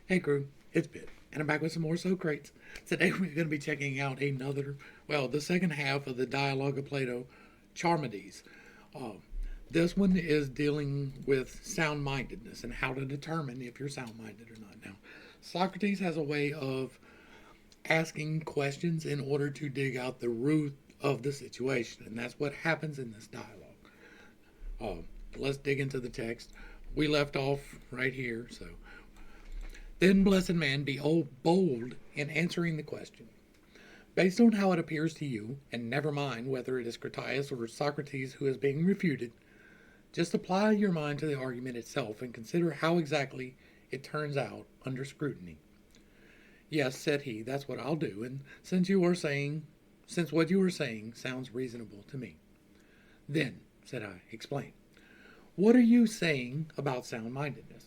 Hey crew, it's Bit, and I'm back with some more Socrates. Today we're going to be checking out the second half of the dialogue of Plato, Charmides. Uh, this one is dealing with sound-mindedness and how to determine if you're sound-minded or not. Now, Socrates has a way of asking questions in order to dig out the root of the situation, and that's what happens in this dialogue. Uh, let's dig into the text. We left off right here, so then, blessed man, be bold in answering the question. Based on how it appears to you, and never mind whether it is Critias or Socrates who is being refuted, just apply your mind to the argument itself and consider how exactly it turns out under scrutiny. Yes, said he, that's what I'll do, and since what you are saying sounds reasonable to me. Then, said I, explain. What are you saying about sound mindedness?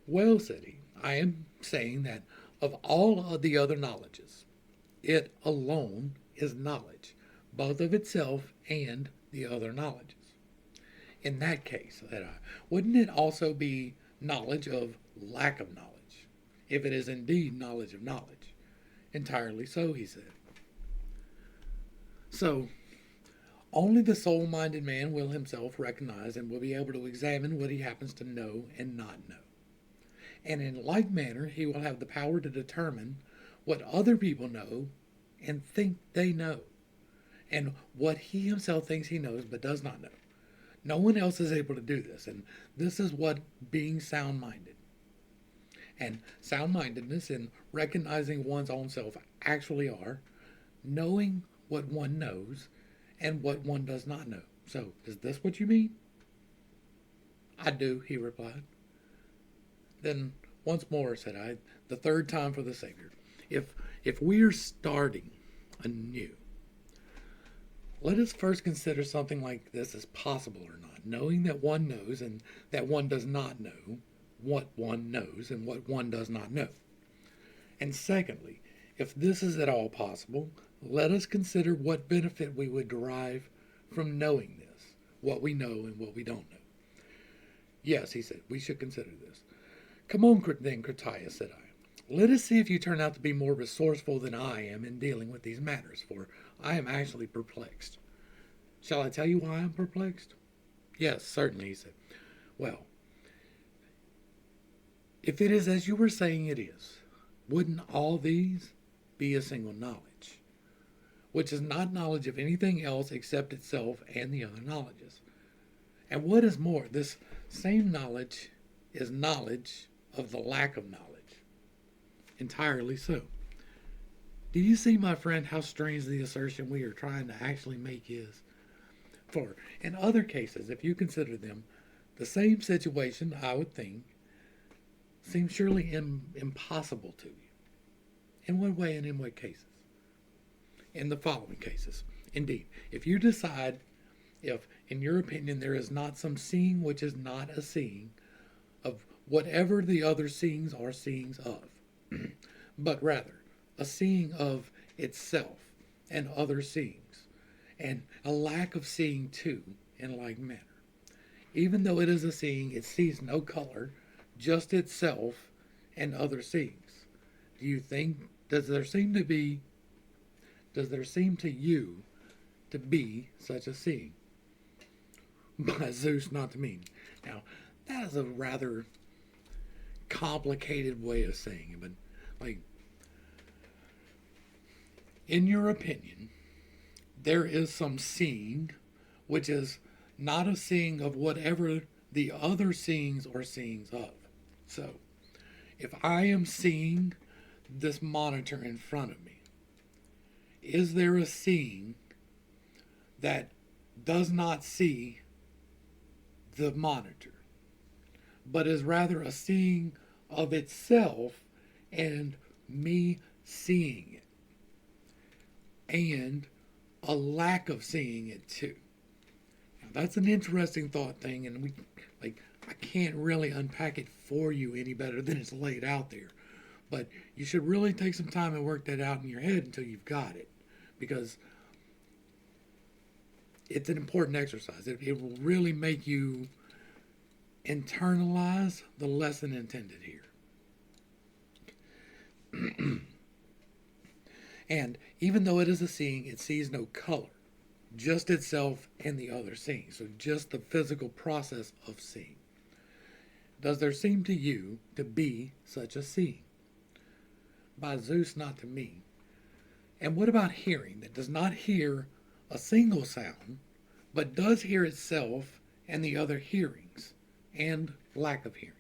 Well, said he, I am saying that of all of the other knowledges, it alone is knowledge, both of itself and the other knowledges. In that case, said I, wouldn't it also be knowledge of lack of knowledge, if it is indeed knowledge of knowledge? Entirely so, he said. So, only the soul minded man will himself recognize and will be able to examine what he happens to know and not know. And in like manner, he will have the power to determine what other people know and think they know, and what he himself thinks he knows but does not know. No one else is able to do this, and this is what being sound minded. And sound mindedness in recognizing one's own self actually are knowing what one knows and what one does not know. So, is this what you mean? I do, he replied. Then once more, said I, the third time for the Savior, if we are starting anew, let us first consider something like this as possible or not, knowing that one knows and that one does not know what one knows and what one does not know. And secondly, if this is at all possible, let us consider what benefit we would derive from knowing this, what we know and what we don't know. Yes, he said, we should consider this. Come on, then, Critias, said I. Let us see if you turn out to be more resourceful than I am in dealing with these matters, for I am actually perplexed. Shall I tell you why I'm perplexed? Yes, certainly, he said. Well, if it is as you were saying it is, wouldn't all these be a single knowledge, which is not knowledge of anything else except itself and the other knowledges? And what is more, this same knowledge is knowledge of the lack of knowledge. Entirely so. Do you see, my friend, how strange the assertion we are trying to actually make is? For in other cases, if you consider them, the same situation, I would think, seems surely impossible to you. In what way and in what cases? In the following cases. Indeed, if you decide if, in your opinion, there is not some seeing which is not a seeing of whatever the other seeings are seeings of, but rather a seeing of itself and other seeings, and a lack of seeing too in like manner. Even though it is a seeing, it sees no color, just itself and other seeings. Do you think, does there seem to you to be such a seeing? By Zeus, not to me. Now, that is a rather complicated way of saying it, but like, in your opinion, there is some seeing which is not a seeing of whatever the other seeings are seeings of. So, if I am seeing this monitor in front of me, is there a seeing that does not see the monitor, but is rather a seeing of itself and me seeing it, and a lack of seeing it too? Now, that's an interesting thought thing, and I can't really unpack it for you any better than it's laid out there. But you should really take some time and work that out in your head until you've got it, because it's an important exercise. It will really make you internalize the lesson intended here. And even though it is a seeing, it sees no color, just itself and the other seeing. So just the physical process of seeing. Does there seem to you to be such a seeing? By Zeus, not to me. And what about hearing that does not hear a single sound, but does hear itself and the other hearings, and lack of hearing?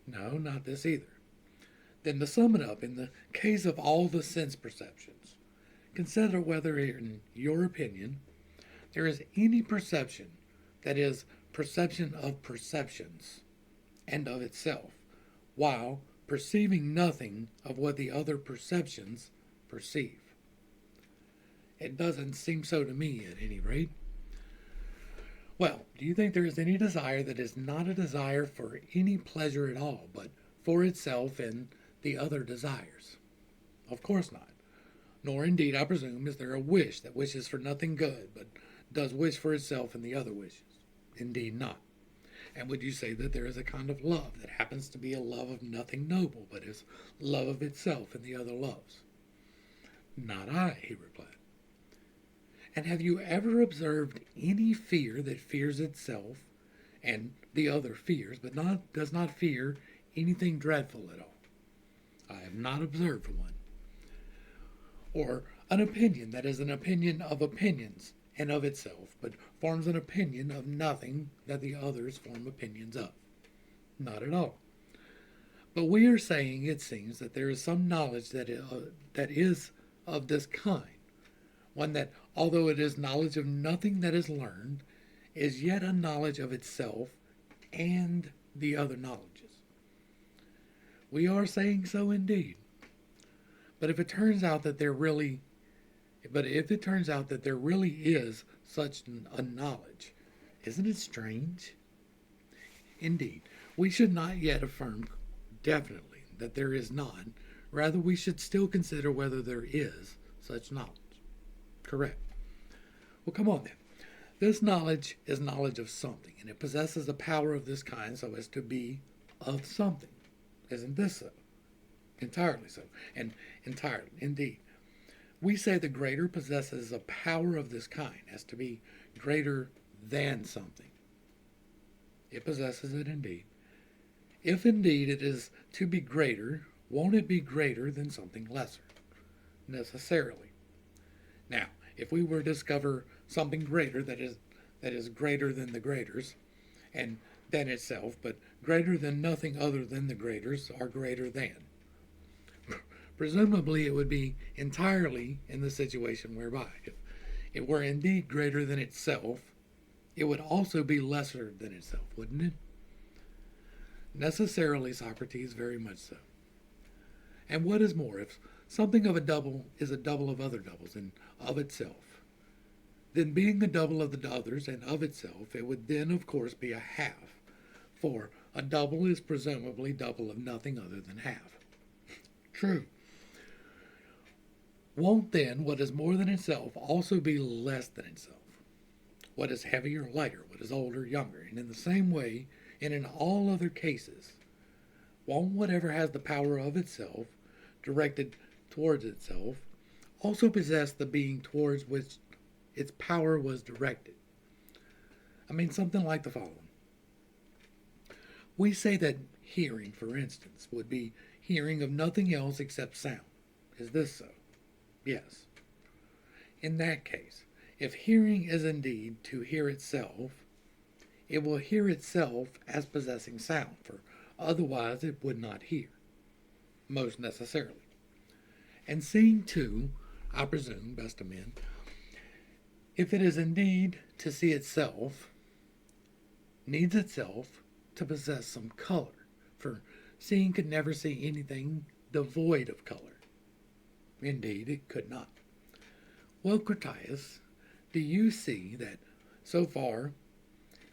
No, not this either. Then to sum it up, in the case of all the sense perceptions, consider whether, in your opinion, there is any perception that is perception of perceptions and of itself, while perceiving nothing of what the other perceptions perceive. It doesn't seem so to me, at any rate. Well, do you think there is any desire that is not a desire for any pleasure at all, but for itself and the other desires? Of course not. Nor indeed, I presume, is there a wish that wishes for nothing good, but does wish for itself and the other wishes. Indeed not. And would you say that there is a kind of love that happens to be a love of nothing noble, but is love of itself and the other loves? Not I, he replied. And have you ever observed any fear that fears itself and the other fears, but does not fear anything dreadful at all? I have not observed one. Or an opinion that is an opinion of opinions and of itself, but forms an opinion of nothing that the others form opinions of. Not at all. But we are saying, it seems, that there is some knowledge that is of this kind, one that, although it is knowledge of nothing that is learned, is yet a knowledge of itself and the other knowledges. We are saying so indeed. But if it turns out that there really is such a knowledge, isn't it strange? Indeed, we should not yet affirm definitely that there is none. Rather, we should still consider whether there is such knowledge. Correct. Well, come on then. This knowledge is knowledge of something, and it possesses a power of this kind so as to be of something. Isn't this so? Entirely so, and entirely, indeed. We say the greater possesses a power of this kind as to be greater than something. It possesses it indeed. If indeed it is to be greater, won't it be greater than something lesser? Necessarily. Now, if we were to discover something greater that is greater than the graters, and than itself, but greater than nothing other than the graters are greater than, presumably it would be entirely in the situation whereby, if it were indeed greater than itself, it would also be lesser than itself, wouldn't it? Necessarily, Socrates, very much so. And what is more, if something of a double is a double of other doubles and of itself, then being a double of the others and of itself, it would then, of course, be a half, for a double is presumably double of nothing other than half. True. Won't then what is more than itself also be less than itself? What is heavier, lighter, what is older, younger, and in the same way, and in all other cases, won't whatever has the power of itself, directed towards itself, also possess the being towards which its power was directed? I mean, something like the following. We say that hearing, for instance, would be hearing of nothing else except sound. Is this so? Yes. In that case, if hearing is indeed to hear itself, it will hear itself as possessing sound, for otherwise it would not hear, most necessarily. And seeing too, I presume, best of men, if it is indeed to see itself, needs itself to possess some color, for seeing could never see anything devoid of color. Indeed, it could not. Well, Critias, do you see that, so far,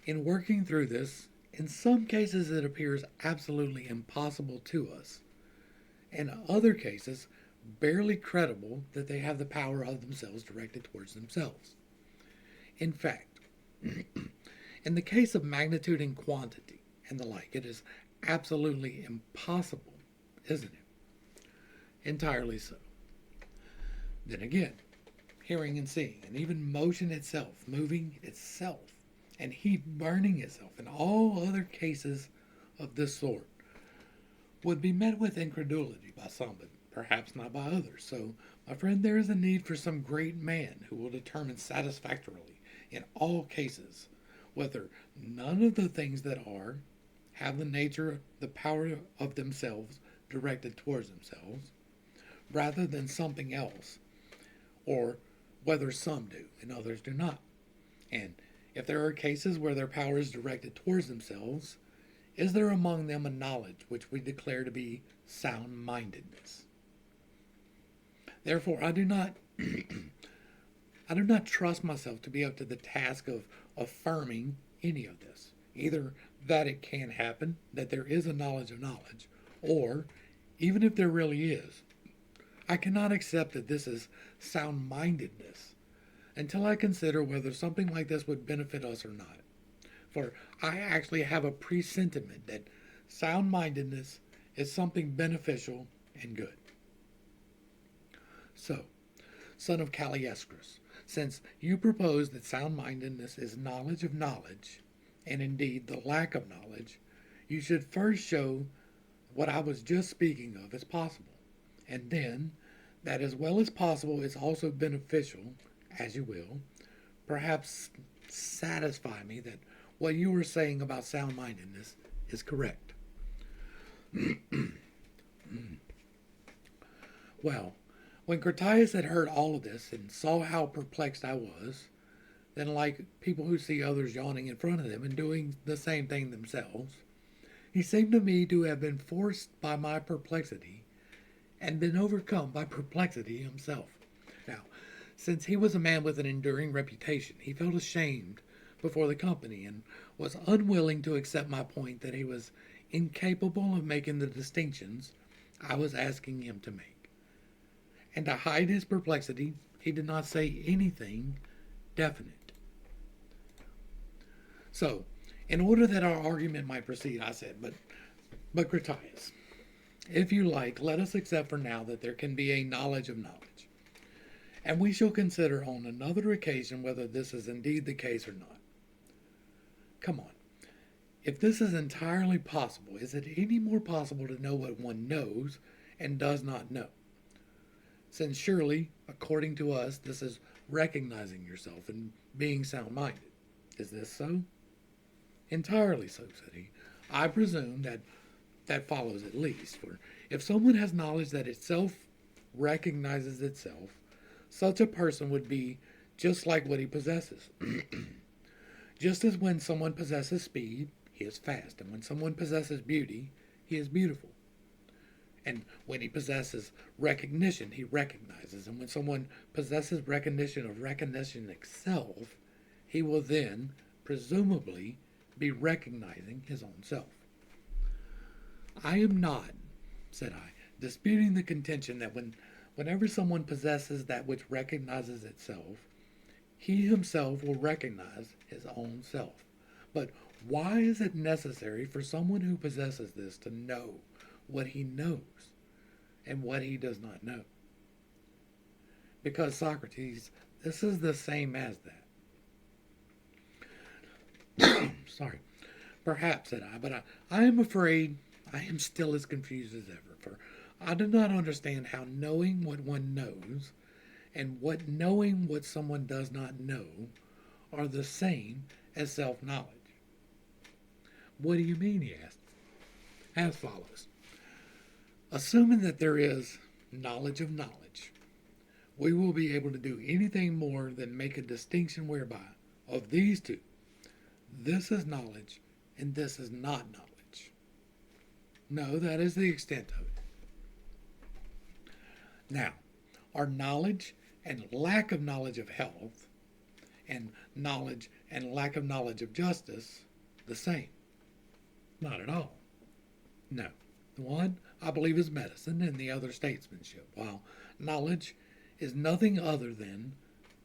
in working through this, in some cases it appears absolutely impossible to us, and in other cases barely credible that they have the power of themselves directed towards themselves? In fact, in the case of magnitude and quantity and the like, it is absolutely impossible, isn't it? Entirely so. Then again, hearing and seeing, and even motion itself, moving itself, and heat burning itself, and all other cases of this sort, would be met with incredulity by some, but perhaps not by others. So, my friend, there is a need for some great man who will determine satisfactorily in all cases whether none of the things that are have the nature, the power of themselves directed towards themselves, rather than something else, or whether some do and others do not. And if there are cases where their power is directed towards themselves, is there among them a knowledge which we declare to be sound mindedness? Therefore, I do not I do not trust myself to be up to the task of affirming any of this. Either that it can happen, that there is a knowledge of knowledge, or even if there really is, I cannot accept that this is sound mindedness until I consider whether something like this would benefit us or not. For I actually have a presentiment that sound mindedness is something beneficial and good. So, son of Calliescus, since you propose that sound mindedness is knowledge of knowledge, and indeed the lack of knowledge, you should first show what I was just speaking of is possible, and then that as well as possible is also beneficial, as you will, perhaps satisfy me that what you were saying about sound mindedness is correct. Well, when Critias had heard all of this and saw how perplexed I was, then, like people who see others yawning in front of them and doing the same thing themselves, he seemed to me to have been forced by my perplexity and been overcome by perplexity himself. Now, since he was a man with an enduring reputation, he felt ashamed before the company and was unwilling to accept my point that he was incapable of making the distinctions I was asking him to make. And to hide his perplexity, he did not say anything definite. So, in order that our argument might proceed, I said, but Critias, if you like, let us accept for now that there can be a knowledge of knowledge, and we shall consider on another occasion whether this is indeed the case or not. Come on. If this is entirely possible, is it any more possible to know what one knows and does not know? Since surely, according to us, this is recognizing yourself and being sound-minded. Is this so? Entirely so, said he. I presume that follows at least, for if someone has knowledge that itself recognizes itself, such a person would be just like what he possesses. Just as when someone possesses speed, he is fast, and when someone possesses beauty, he is beautiful. And when he possesses recognition, he recognizes, and when someone possesses recognition of recognition itself, he will then, presumably, be recognizing his own self. I am not, said I, disputing the contention that whenever someone possesses that which recognizes itself, he himself will recognize his own self. But why is it necessary for someone who possesses this to know what he knows and what he does not know? Because, Socrates, this is the same as that. Sorry. Perhaps, said I, but I am afraid I am still as confused as ever, for I do not understand how knowing what one knows and what knowing what someone does not know are the same as self-knowledge. What do you mean, he asked. As follows. Assuming that there is knowledge of knowledge, we will be able to do anything more than make a distinction whereby, of these two, this is knowledge and this is not knowledge. No, that is the extent of it. Now, are knowledge and lack of knowledge of health and knowledge and lack of knowledge of justice the same? Not at all. No. The one, I believe, is medicine and the other statesmanship, while knowledge is nothing other than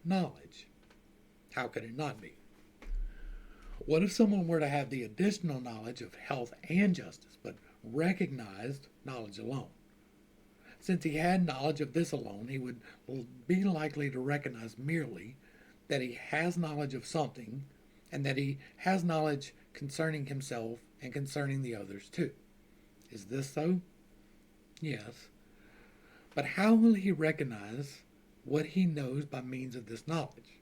knowledge. How could it not be? What if someone were to have the additional knowledge of health and justice, but recognized knowledge alone? Since he had knowledge of this alone, he would be likely to recognize merely that he has knowledge of something and that he has knowledge concerning himself and concerning the others too. Is this so? Yes. But how will he recognize what he knows by means of this knowledge?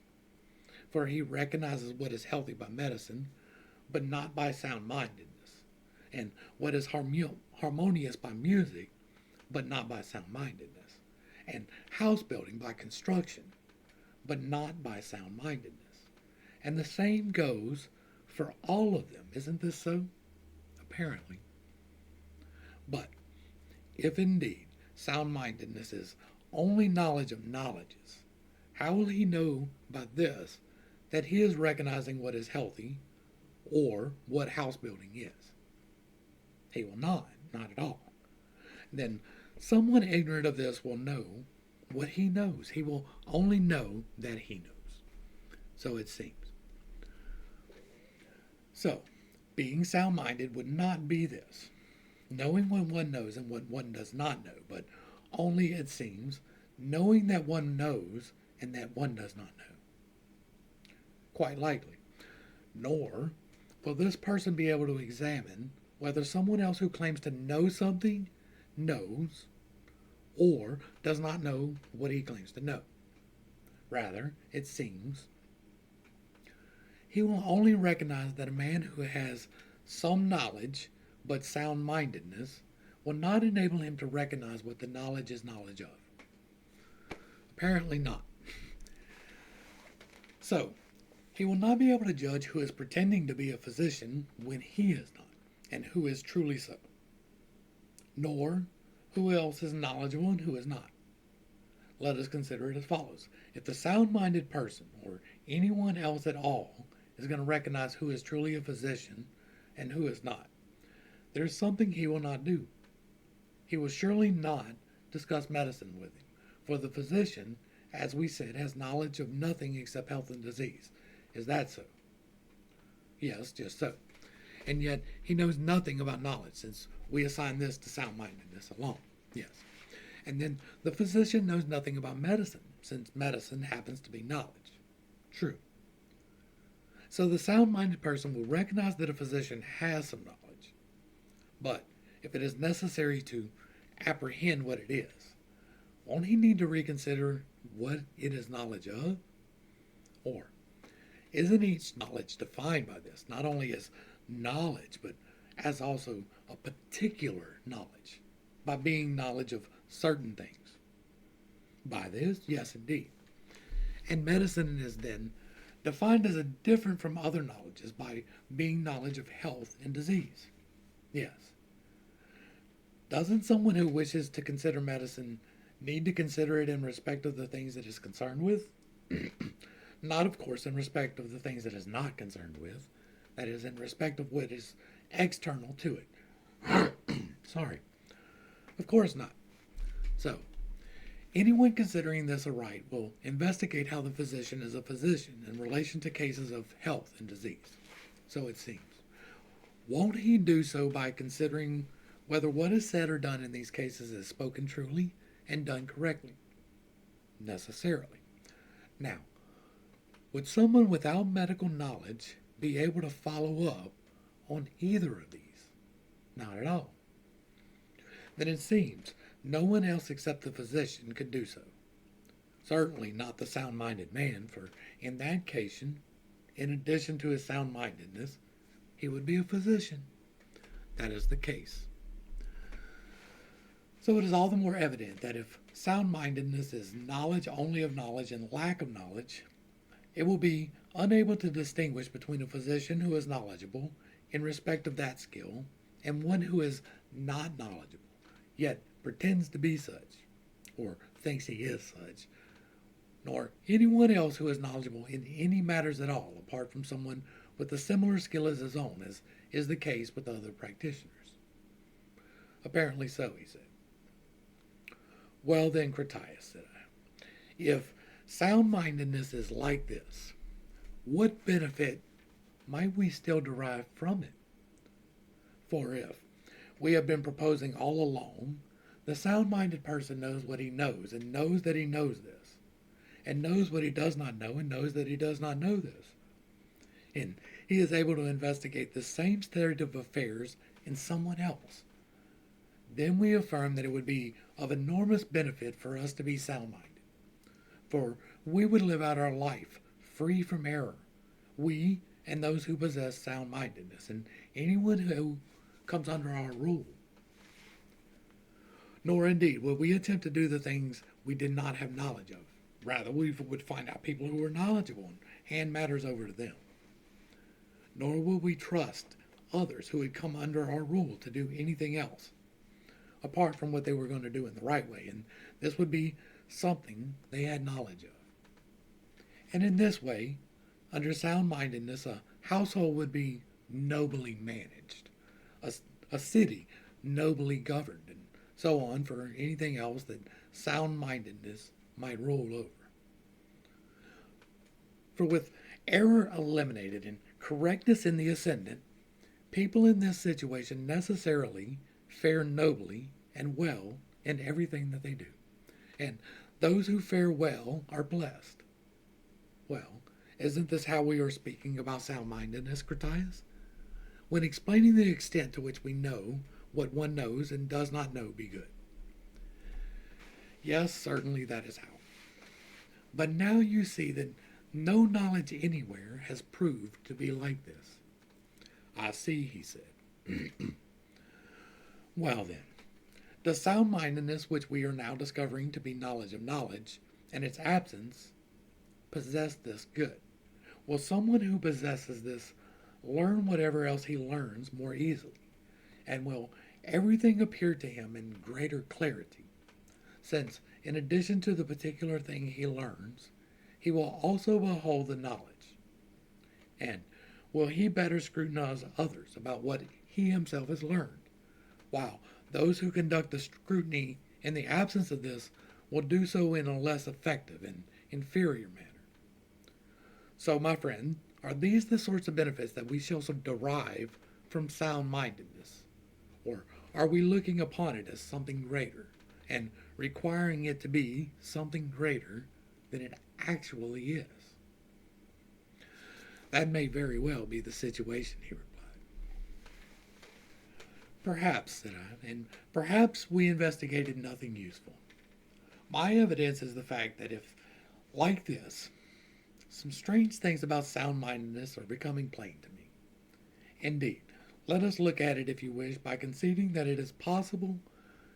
For he recognizes what is healthy by medicine, but not by sound mindedness, and what is harmonious by music, but not by sound mindedness, and house building by construction, but not by sound mindedness. And the same goes for all of them. Isn't this so? Apparently. But if indeed sound mindedness is only knowledge of knowledges, how will he know by this that he is recognizing what is healthy or what house building is? He will not at all. Then someone ignorant of this will know what he knows. He will only know that he knows. So it seems. So, being sound minded would not be this, knowing what one knows and what one does not know, but only, it seems, knowing that one knows and that one does not know. Quite likely. Nor will this person be able to examine whether someone else who claims to know something knows or does not know what he claims to know. Rather, it seems, he will only recognize that a man who has some knowledge but sound mindedness will not enable him to recognize what the knowledge is knowledge of. Apparently not. So, he will not be able to judge who is pretending to be a physician when he is not, and who is truly so, nor who else is knowledgeable and who is not. Let us consider it as follows. If the sound-minded person, or anyone else at all, is going to recognize who is truly a physician and who is not, there is something he will not do. He will surely not discuss medicine with him, for the physician, as we said, has knowledge of nothing except health and disease. Is that so? Yes, just so. And yet he knows nothing about knowledge, since we assign this to sound-mindedness alone. Yes. And then the physician knows nothing about medicine, since medicine happens to be knowledge. True. So the sound-minded person will recognize that a physician has some knowledge. But if it is necessary to apprehend what it is, won't he need to reconsider what it is knowledge of? Or isn't each knowledge defined by this, not only as knowledge, but as also a particular knowledge, by being knowledge of certain things? By this, yes, indeed. And medicine is then defined as a different from other knowledges by being knowledge of health and disease. Yes. Doesn't someone who wishes to consider medicine need to consider it in respect of the things it is concerned with? Not, of course, in respect of the things it is not concerned with. That is, in respect of what is external to it. Sorry. Of course not. So, anyone considering this aright will investigate how the physician is a physician in relation to cases of health and disease. So it seems. Won't he do so by considering whether what is said or done in these cases is spoken truly and done correctly? Necessarily. Now, would someone without medical knowledge be able to follow up on either of these? Not at all. Then it seems no one else except the physician could do so. Certainly not the sound-minded man, for in that case, in addition to his sound-mindedness, he would be a physician. That is the case. So it is all the more evident that if sound-mindedness is knowledge only of knowledge and lack of knowledge, it will be unable to distinguish between a physician who is knowledgeable in respect of that skill and one who is not knowledgeable, yet pretends to be such, or thinks he is such, nor anyone else who is knowledgeable in any matters at all, apart from someone with a similar skill as his own, as is the case with other practitioners. Apparently so, he said. Well then, Critias, said I, if sound-mindedness is like this, what benefit might we still derive from it? For if we have been proposing all along The sound-minded person knows what he knows and knows that he knows this, and knows what he does not know and knows that he does not know this. And he is able to investigate the same state of affairs in someone else. Then we affirm that it would be of enormous benefit for us to be sound-minded, for we would live out our life free from error, we and those who possess sound-mindedness, and anyone who comes under our rule. Nor indeed would we attempt to do the things we did not have knowledge of. Rather, we would find out people who were knowledgeable and hand matters over to them. Nor would we trust others who had come under our rule to do anything else, apart from what they were going to do in the right way, and this would be something they had knowledge of. And in this way, under sound-mindedness, a household would be nobly managed, a city nobly governed, and so on for anything else that sound-mindedness might rule over. For with error eliminated and correctness in the ascendant, people in this situation necessarily fare nobly and well in everything that they do. And those who fare well are blessed. Well, isn't this how we are speaking about sound-mindedness, Critias? When explaining the extent to which we know what one knows and does not know be good. Yes, certainly that is how. But now you see that no knowledge anywhere has proved to be like this. I see, he said. Well then, the sound-mindedness which we are now discovering to be knowledge of knowledge, and its absence, possess this good. Will someone who possesses this learn whatever else he learns more easily, and will everything appear to him in greater clarity, since, in addition to the particular thing he learns, he will also behold the knowledge? And will he better scrutinize others about what he himself has learned, while those who conduct the scrutiny in the absence of this will do so in a less effective and inferior manner? So, my friend, are these the sorts of benefits that we shall derive from sound-mindedness? Or are we looking upon it as something greater, and requiring it to be something greater than it actually is? That may very well be the situation, he replied. Perhaps, said I, and perhaps we investigated nothing useful. My evidence is the fact that if, like this, some strange things about sound-mindedness are becoming plain to me. Indeed, let us look at it, if you wish, by conceding that it is possible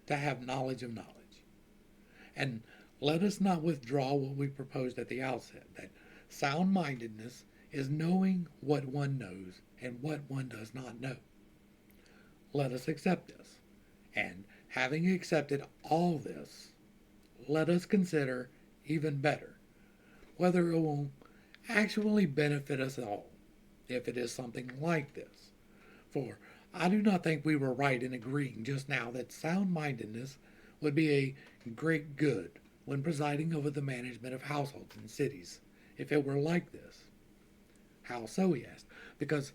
to have knowledge of knowledge. And let us not withdraw what we proposed at the outset, that sound-mindedness is knowing what one knows and what one does not know. Let us accept this, and having accepted all this, let us consider even better whether it will actually benefit us all, if it is something like this. For I do not think we were right in agreeing just now that sound-mindedness would be a great good when presiding over the management of households and cities, if it were like this. How so, he asked. Because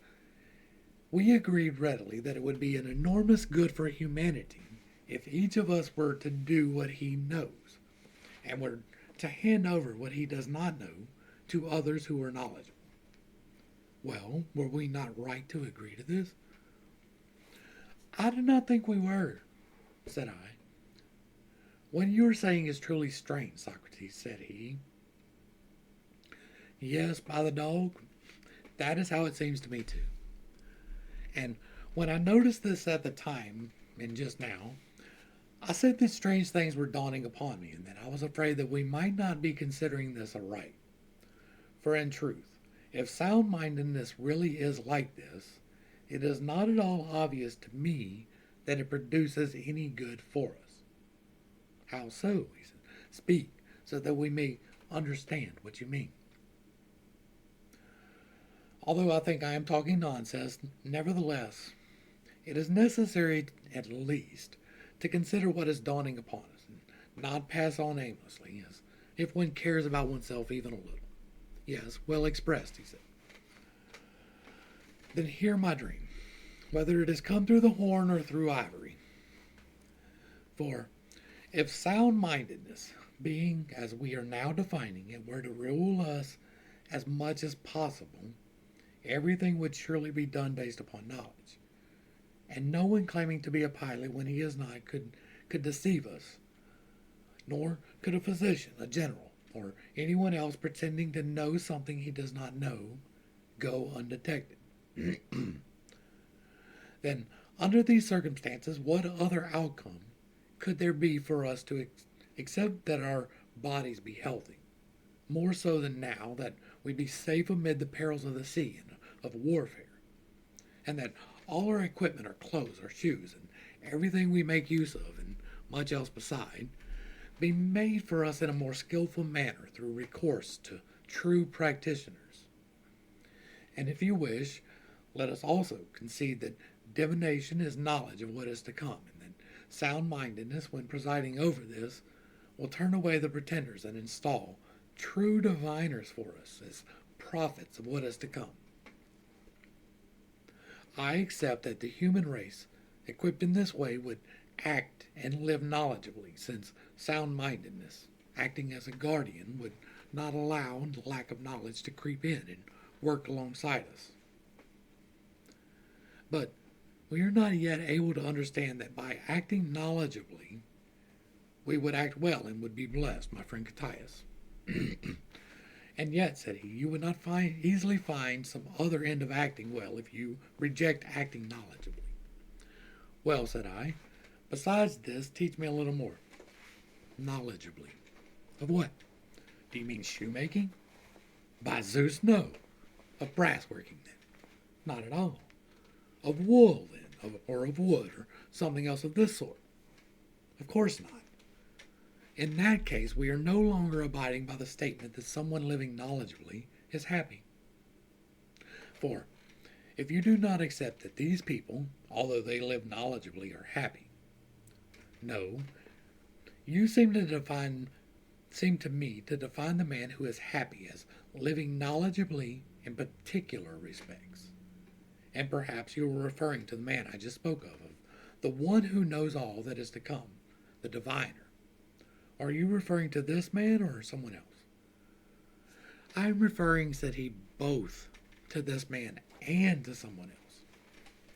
we agreed readily that it would be an enormous good for humanity if each of us were to do what he knows, and were to hand over what he does not know to others who are knowledgeable. Well, were we not right to agree to this? I do not think we were, said I. What you are saying is truly strange, Socrates, said he. Yes, by the dog, that is how it seems to me too. And when I noticed this at the time, and just now, I said that strange things were dawning upon me, and that I was afraid that we might not be considering this aright. For in truth, if sound-mindedness really is like this, it is not at all obvious to me that it produces any good for us. How so? He said. Speak, so that we may understand what you mean. Although I think I am talking nonsense, nevertheless, it is necessary, at least, to consider what is dawning upon us, and not pass on aimlessly, as if one cares about oneself even a little. Yes, well expressed, he said. Then hear my dream, whether it has come through the horn or through ivory. For If sound mindedness, being as we are now defining it, were to rule us as much as possible, everything would surely be done based upon knowledge. And no one claiming to be a pilot when he is not could deceive us, nor could a physician, a general, or anyone else pretending to know something he does not know go undetected. Then, under these circumstances, what other outcome could there be for us to except that our bodies be healthy? More so than now, that we be safe amid the perils of the sea and of warfare, and that all our equipment, our clothes, our shoes, and everything we make use of, and much else beside, be made for us in a more skillful manner through recourse to true practitioners. And if you wish, let us also concede that divination is knowledge of what is to come, and that sound mindedness, when presiding over this, will turn away the pretenders and install true diviners for us as prophets of what is to come. I accept that the human race, equipped in this way, would act and live knowledgeably, since sound mindedness, acting as a guardian, would not allow the lack of knowledge to creep in and work alongside us. But we are not yet able to understand that by acting knowledgeably, we would act well and would be blessed, my friend Caius. And yet, said he, you would not easily find some other end of acting well if you reject acting knowledgeably. Well, said I, besides this, teach me a little more. Knowledgeably. Of what? Do you mean shoemaking? By Zeus, no. Of brass working, then? Not at all. Of wool, then, or of wood, or something else of this sort? Of course not. In that case, we are no longer abiding by the statement that someone living knowledgeably is happy. For, if you do not accept that these people, although they live knowledgeably, are happy, no, you seem to me to define the man who is happy as living knowledgeably in particular respects. And perhaps you are referring to the man I just spoke of the one who knows all that is to come, the diviner. Are you referring to this man or someone else? I am referring, said he, both to this man and to someone else.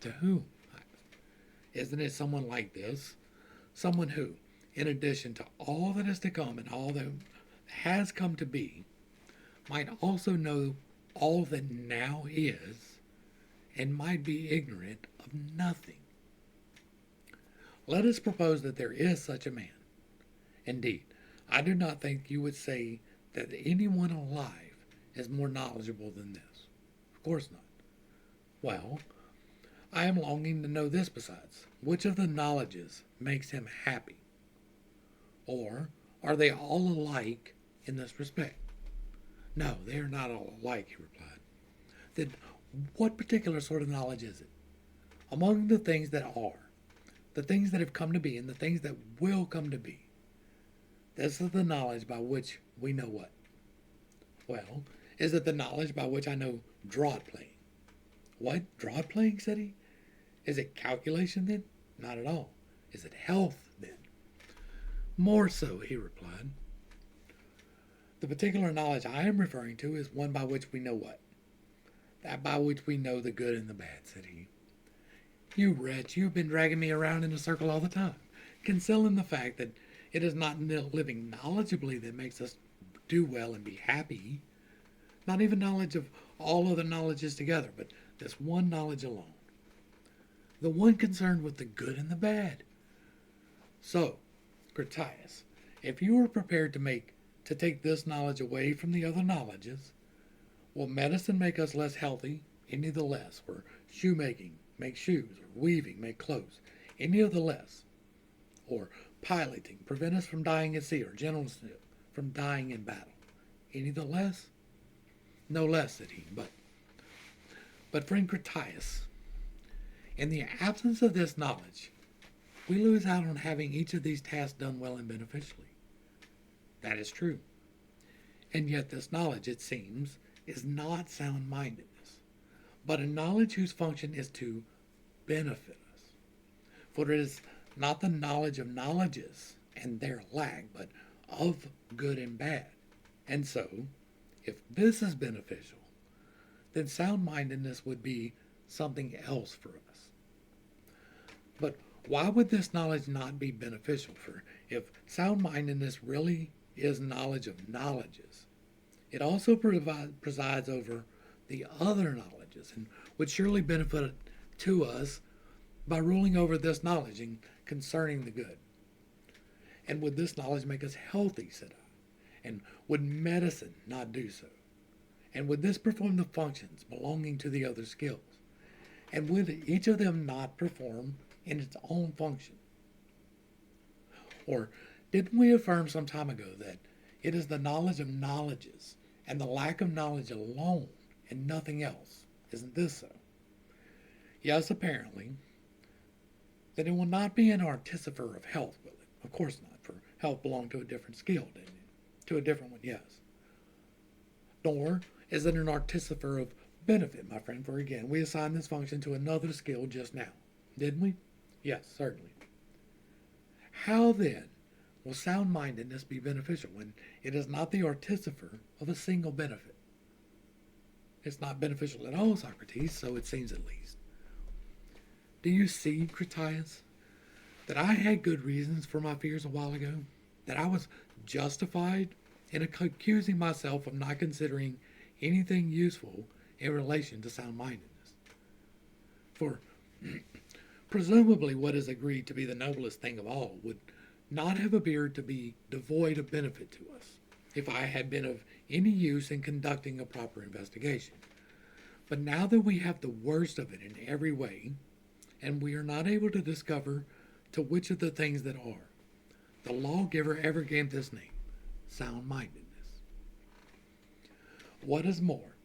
To whom? Isn't it someone like this? Someone who, in addition to all that is to come and all that has come to be, might also know all that now is, and might be ignorant of nothing. Let us suppose that there is such a man. Indeed, I do not think you would say that anyone alive is more knowledgeable than this. Of course not. Well, I am longing to know this besides. Which of the knowledges makes him happy? Or are they all alike in this respect? No, they are not all alike, he replied. Then what particular sort of knowledge is it? Among the things that are, the things that have come to be, and the things that will come to be, this is the knowledge by which we know what? Well, is it the knowledge by which I know draught playing? What? Draught playing, said he? Is it calculation, then? Not at all. Is it health, then? More so, he replied. The particular knowledge I am referring to is one by which we know what? That by which we know the good and the bad, said he. You wretch, you have been dragging me around in a circle all the time, concealing the fact that it is not living knowledgeably that makes us do well and be happy. Not even knowledge of all other knowledges together, but this one knowledge alone. The one concerned with the good and the bad. So, Critias, if you are prepared to take this knowledge away from the other knowledges, will medicine make us less healthy? Any the less. Or shoemaking make shoes, or weaving make clothes? Any of the less. Or piloting prevent us from dying at sea, or generalship from dying in battle? Any the less? No less, said he. But friend Critias, in the absence of this knowledge, we lose out on having each of these tasks done well and beneficially. That is true. And yet this knowledge, it seems, is not sound-mindedness, but a knowledge whose function is to benefit us. For it is not the knowledge of knowledges and their lack, but of good and bad. And so, if this is beneficial, then sound mindedness would be something else for us. But why would this knowledge not be beneficial? For if sound mindedness really is knowledge of knowledges, it also presides over the other knowledges and would surely benefit to us by ruling over this knowledge and concerning the good. And would this knowledge make us healthy, said I? And would medicine not do so? And would this perform the functions belonging to the other skills? And would each of them not perform in its own function? Or didn't we affirm some time ago that it is the knowledge of knowledges and the lack of knowledge alone and nothing else? Isn't this so? Yes, apparently. Then it will not be an artificer of health, will it? Of course not, for health belonged to a different skill, didn't it? To a different one, yes. Nor is it an artificer of benefit, my friend, for again, we assigned this function to another skill just now, didn't we? Yes, certainly. How then will sound-mindedness be beneficial when it is not the artificer of a single benefit? It's not beneficial at all, Socrates, so it seems at least. Do you see, Critias, that I had good reasons for my fears a while ago? That I was justified in accusing myself of not considering anything useful in relation to sound-mindedness? For presumably what is agreed to be the noblest thing of all would not have appeared to be devoid of benefit to us if I had been of any use in conducting a proper investigation. But now that we have the worst of it in every way, and we are not able to discover to which of the things that are, the lawgiver ever gave this name, sound-mindedness. What is more,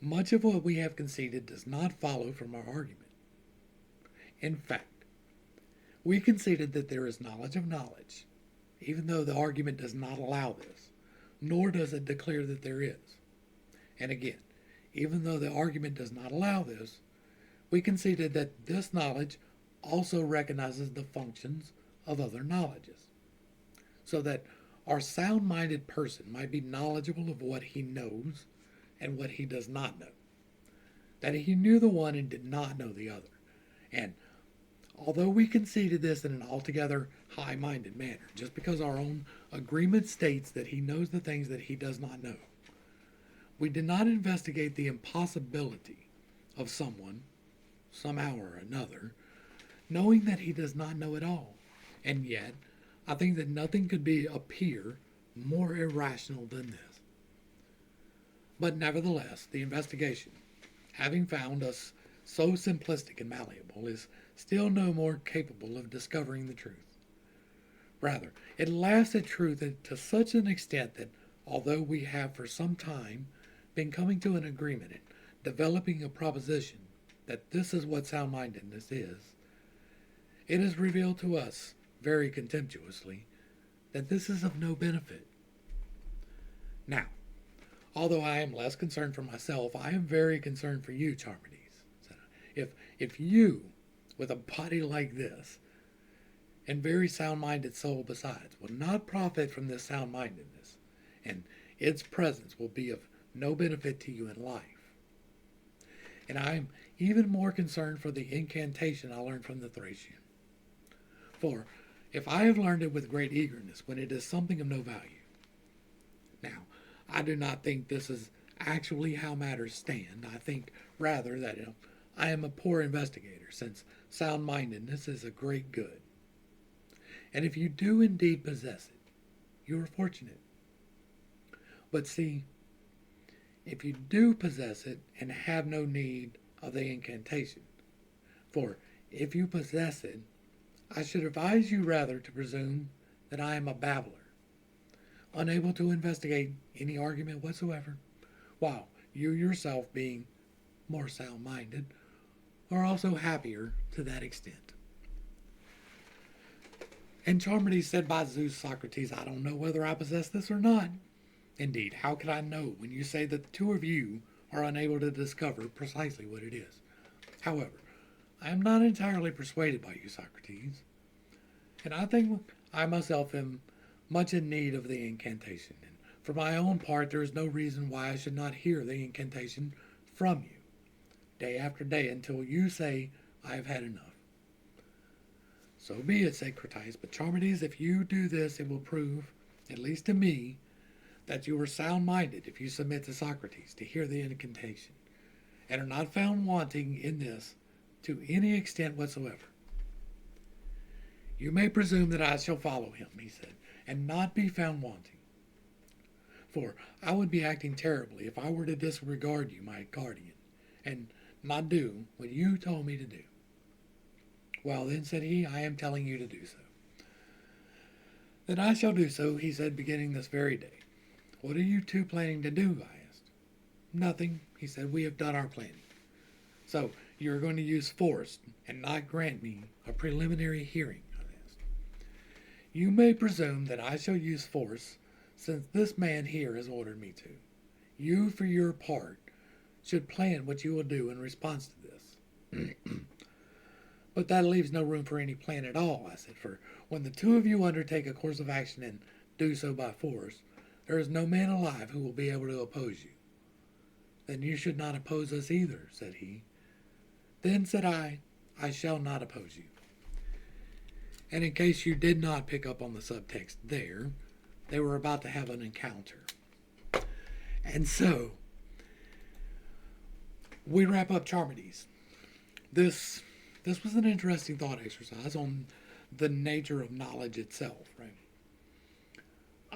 much of what we have conceded does not follow from our argument. In fact, we conceded that there is knowledge of knowledge, even though the argument does not allow this, nor does it declare that there is. And again, even though the argument does not allow this, we conceded that this knowledge also recognizes the functions of other knowledges, so that our sound-minded person might be knowledgeable of what he knows and what he does not know, that he knew the one and did not know the other. And although we conceded this in an altogether high-minded manner, just because our own agreement states that he knows the things that he does not know, we did not investigate the impossibility of someone, somehow or another, knowing that he does not know at all. And yet, I think that nothing could appear more irrational than this. But nevertheless, the investigation, having found us so simplistic and malleable, is still no more capable of discovering the truth. Rather, it laughs at truth to such an extent that although we have for some time been coming to an agreement and developing a proposition that this is what sound-mindedness is, it is revealed to us very contemptuously that this is of no benefit. Now, although I am less concerned for myself, I am very concerned for you, Charmides. If you, with a body like this, and very sound-minded soul besides, will not profit from this sound-mindedness, and its presence will be of no benefit to you in life. And I am even more concerned for the incantation I learned from the Thracian. For if I have learned it with great eagerness when it is something of no value. Now, I do not think this is actually how matters stand. I think rather that I am a poor investigator, since sound-mindedness is a great good. And if you do indeed possess it, you are fortunate. But see, if you do possess it and have no need of the incantation, for if you possess it, I should advise you rather to presume that I am a babbler, unable to investigate any argument whatsoever, while you yourself, being more sound-minded, are also happier to that extent. And Charmides said, by Zeus, Socrates, I don't know whether I possess this or not. Indeed, how could I know when you say that the two of you are unable to discover precisely what it is? However, I am not entirely persuaded by you, Socrates, and I think I myself am much in need of the incantation, and for my own part, there is no reason why I should not hear the incantation from you, day after day, until you say, I have had enough. So be it, said Critias, but Charmides, if you do this, it will prove, at least to me, that you are sound-minded if you submit to Socrates to hear the incantation, and are not found wanting in this to any extent whatsoever. You may presume that I shall follow him, he said, and not be found wanting. For I would be acting terribly if I were to disregard you, my guardian, and not do what you told me to do. Well, then, said he, I am telling you to do so. Then I shall do so, he said, beginning this very day. What are you two planning to do? I asked. Nothing, he said. We have done our planning. So you are going to use force and not grant me a preliminary hearing, I asked. You may presume that I shall use force, since this man here has ordered me to. You, for your part, should plan what you will do in response to this. But that leaves no room for any plan at all, I said, for when the two of you undertake a course of action and do so by force, there is no man alive who will be able to oppose you. Then you should not oppose us either, said he. Then, said I shall not oppose you. And in case you did not pick up on the subtext there, they were about to have an encounter. And so, we wrap up Charmides. This was an interesting thought exercise on the nature of knowledge itself, right?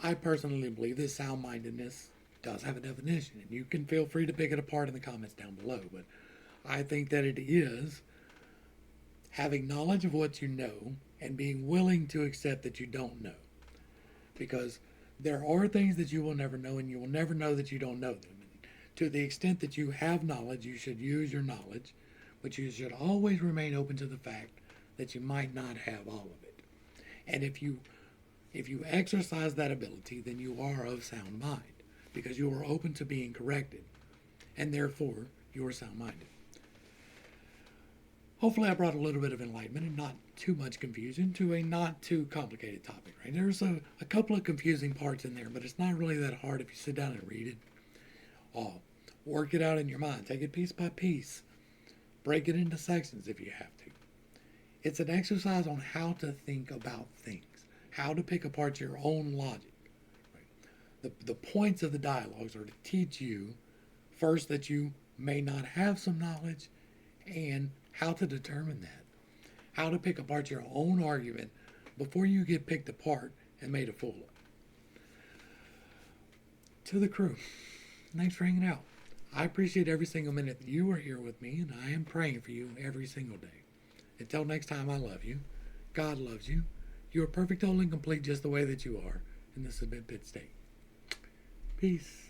I personally believe that sound-mindedness does have a definition, and you can feel free to pick it apart in the comments down below, but I think that it is having knowledge of what you know and being willing to accept that you don't know. Because there are things that you will never know, and you will never know that you don't know them. And to the extent that you have knowledge, you should use your knowledge, but you should always remain open to the fact that you might not have all of it. And if you exercise that ability, then you are of sound mind, because you are open to being corrected, and therefore you are sound-minded. Hopefully I brought a little bit of enlightenment and not too much confusion to a not too complicated topic, right? There's a couple of confusing parts in there, but it's not really that hard if you sit down and read it. Work it out in your mind. Take it piece by piece. Break it into sections if you have to. It's an exercise on how to think about things, how to pick apart your own logic. Right? The points of the dialogues are to teach you, first, that you may not have some knowledge, and how to determine that. How to pick apart your own argument before you get picked apart and made a fool of. To the crew, thanks for hanging out. I appreciate every single minute that you are here with me, and I am praying for you every single day. Until next time, I love you. God loves you. You are perfect, whole, and complete just the way that you are. And this has been Pit State. Peace.